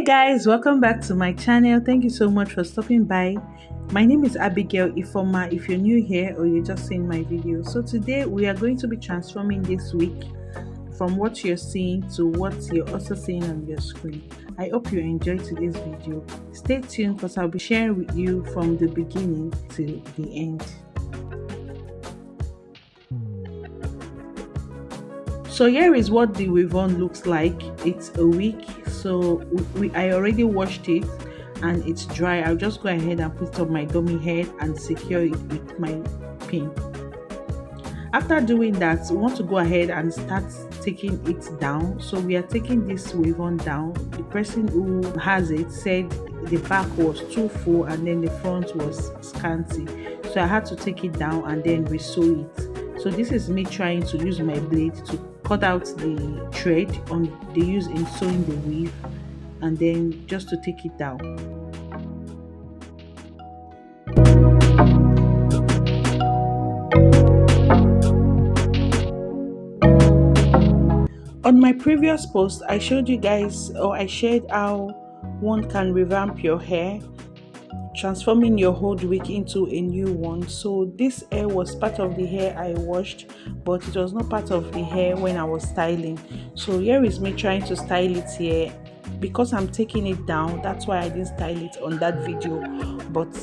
Guys, welcome back to my channel. Thank you so much for stopping by. My name is Abigail Ifoma if you're new here or you're just seeing my video. So today we are going to be transforming this week from what you're seeing to what you're also seeing on your screen. I hope you enjoy today's video. Stay tuned because I'll be sharing with you from the beginning to the end. So here is what the weave-on looks like. It's a wig, so I already washed it and it's dry. I'll just go ahead and put it on my dummy head and secure it with my pin. After doing that, we want to go ahead and start taking it down. So we are taking this weave-on down. The person who has it said the back was too full and then the front was scanty, so I had to take it down and then resew it. So this is me trying to use my blade to cut out the thread on the use in sewing the weave and then just to take it down. On my previous post, I showed you guys, or I shared how one can revamp your hair, transforming your old wig into a new one. So this hair was part of the hair I washed, but it was not part of the hair when I was styling. So here is me trying to style it here. Because I'm taking it down, that's why I didn't style it on that video. But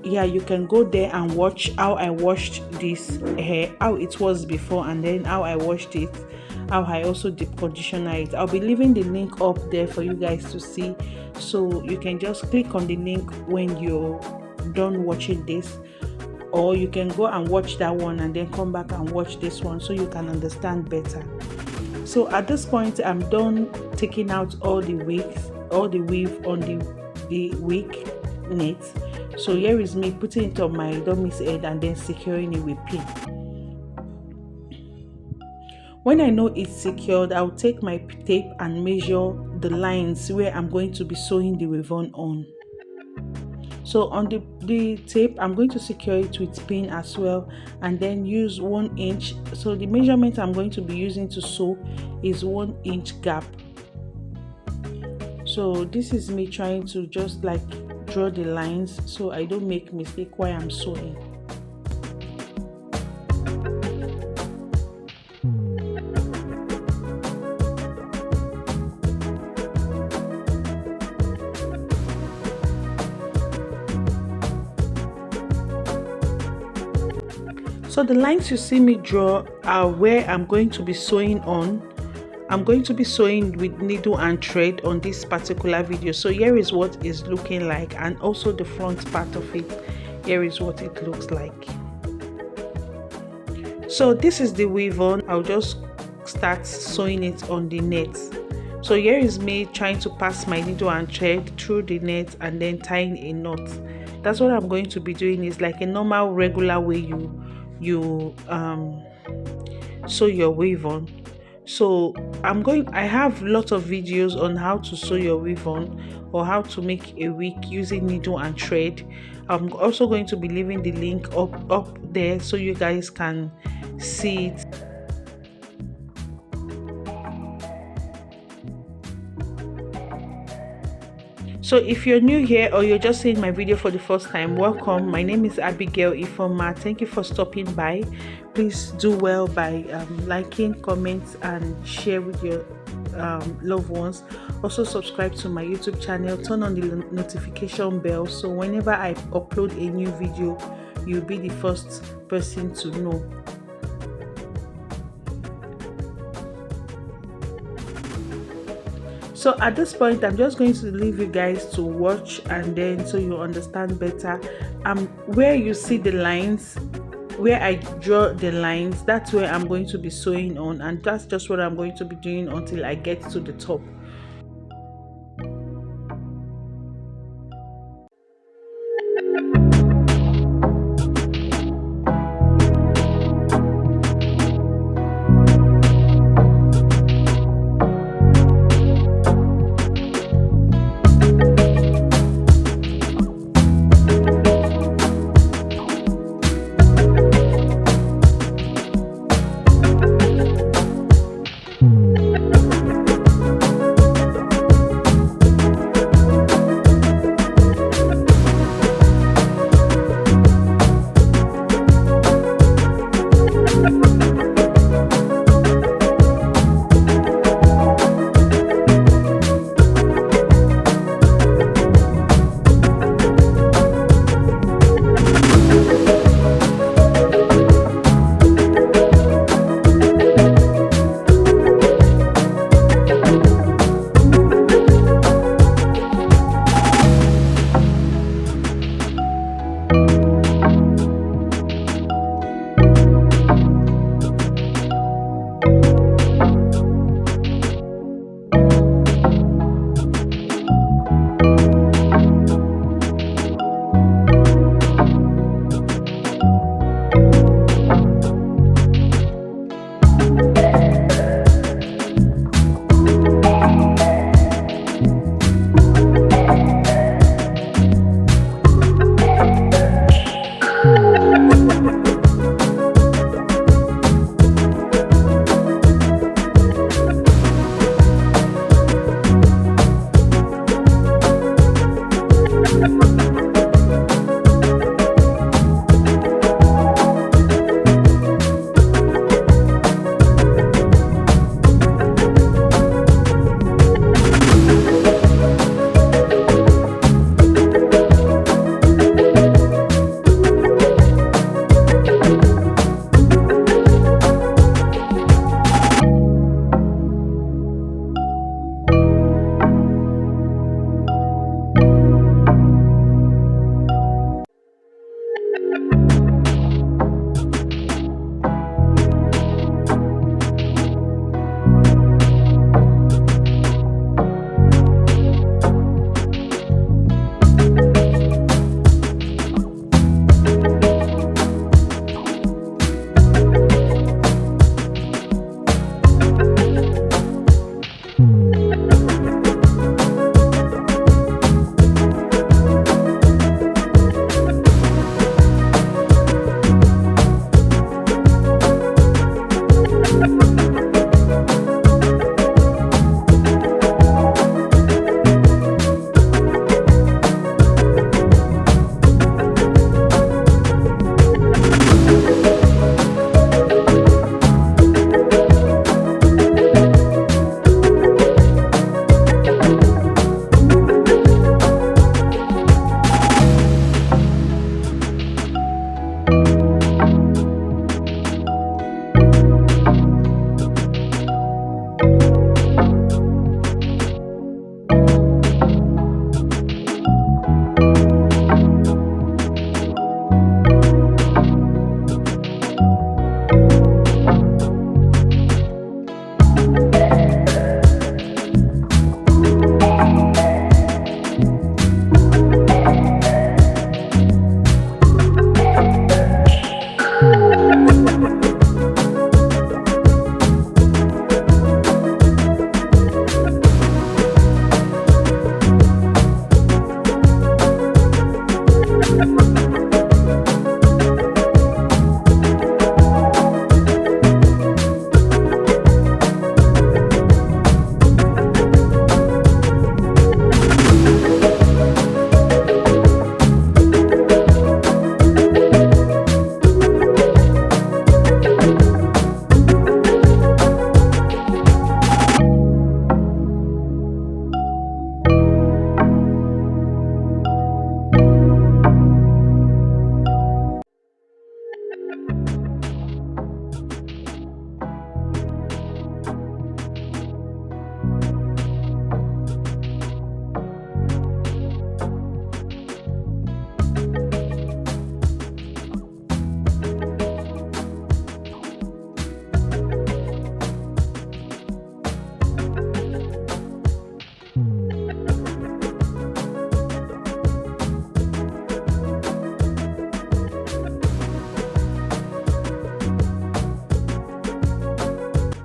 yeah, you can go there and watch how I washed this hair, how it was before and then how I washed it, how I also deep conditioner it. I'll be leaving the link up there for you guys to see, so you can just click on the link when you're done watching this, or you can go and watch that one and then come back and watch this one so you can understand better. So at this point, I'm done taking out all the wigs, all the weave on the wig knit. So here is me putting it on my dummy's head and then securing it with pin. When I know it's secured, I'll take my tape and measure the lines where I'm going to be sewing the weave-on on. So on the tape, I'm going to secure it with pin as well and then use 1 inch. So the measurement I'm going to be using to sew is 1 inch gap. So this is me trying to just like draw the lines so I don't make mistake while I'm sewing. So the lines you see me draw are where I'm going to be sewing on. I'm going to be sewing with needle and thread on this particular video. So here is what it's looking like, and also the front part of it. Here is what it looks like. So this is the weave on. I'll just start sewing it on the net. So here is me trying to pass my needle and thread through the net and then tying a knot. That's what I'm going to be doing. Is like a normal regular way you sew your weave on. So I have lots of videos on how to sew your weave on or how to make a wig using needle and thread. I'm also going to be leaving the link up there so you guys can see it. So if you're new here or you're just seeing my video for the first time, welcome. My name is Abigail Ifoma. Thank you for stopping by. Please do well by liking, comments and share with your loved ones. Also subscribe to my YouTube channel, turn on the notification bell so whenever I upload a new video, you'll be the first person to know. So at this point, I'm just going to leave you guys to watch and then so you understand better. Where you see the lines, where I draw the lines, that's where I'm going to be sewing on, and that's just what I'm going to be doing until I get to the top.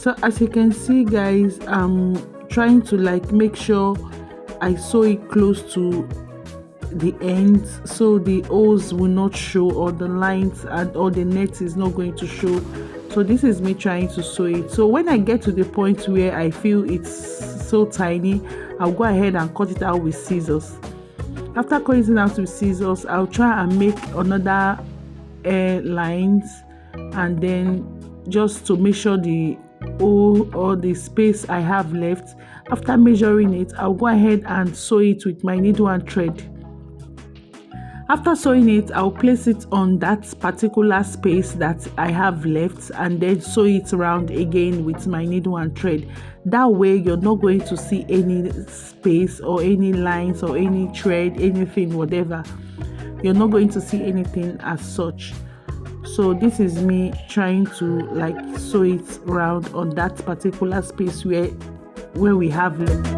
So as you can see guys, I'm trying to like make sure I sew it close to the ends so the holes will not show, or the lines and or the net is not going to show. So this is me trying to sew it. So when I get to the point where I feel it's so tiny, I'll go ahead and cut it out with scissors. After cutting it out with scissors, I'll try and make another lines, and then just to measure the hole or the space I have left. After measuring it, I'll go ahead and sew it with my needle and thread. After sewing it, I'll place it on that particular space that I have left, and then sew it around again with my needle and thread. That way you're not going to see any space or any lines or any thread, anything, whatever. You're not going to see anything as such. So this is me trying to like sew it around on that particular space where we have left.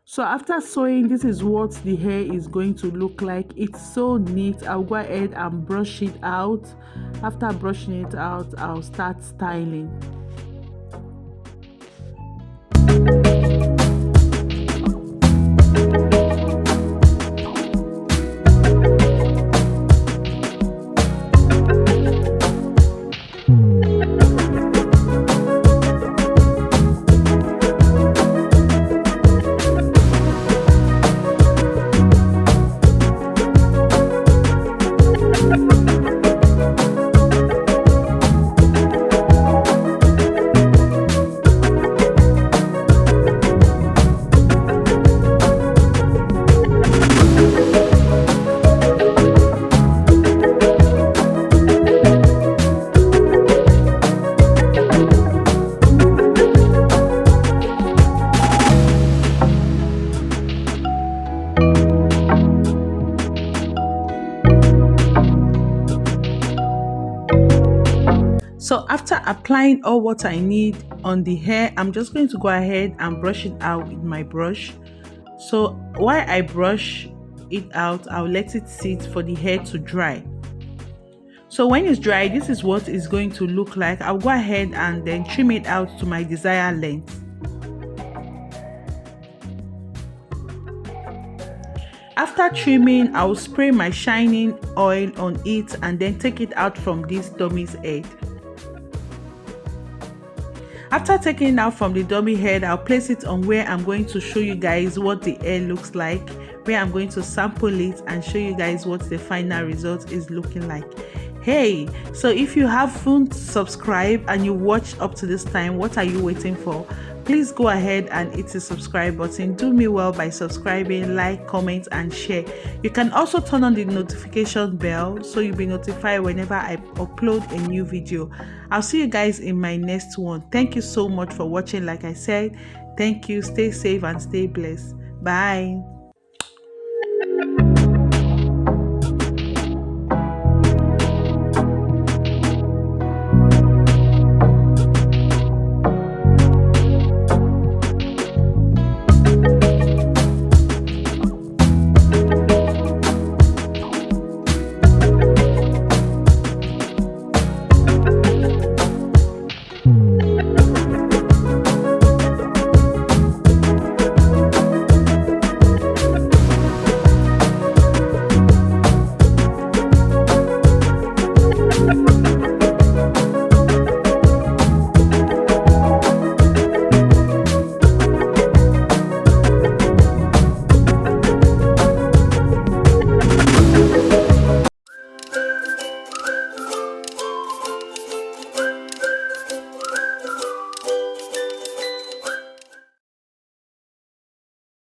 So after sewing, this is what the hair is going to look like. It's so neat. I'll go ahead and brush it out. After brushing it out, I'll start styling. So after applying all what I need on the hair, I'm just going to go ahead and brush it out with my brush. So while I brush it out, I'll let it sit for the hair to dry. So when it's dry, this is what it's going to look like. I'll go ahead and then trim it out to my desired length. After trimming, I'll spray my shining oil on it and then take it out from this dummy's head. After taking it out from the dummy head, I'll place it on where I'm going to show you guys what the hair looks like, where I'm going to sample it and show you guys what the final result is looking like. Hey, so if you haven't subscribed and you watched up to this time, what are you waiting for? Please go ahead and hit the subscribe button. Do me well by subscribing, like, comment and share. You can also turn on the notification bell so you'll be notified whenever I upload a new video. I'll see you guys in my next one. Thank you so much for watching. Like I said, thank you. Stay safe and stay blessed. Bye.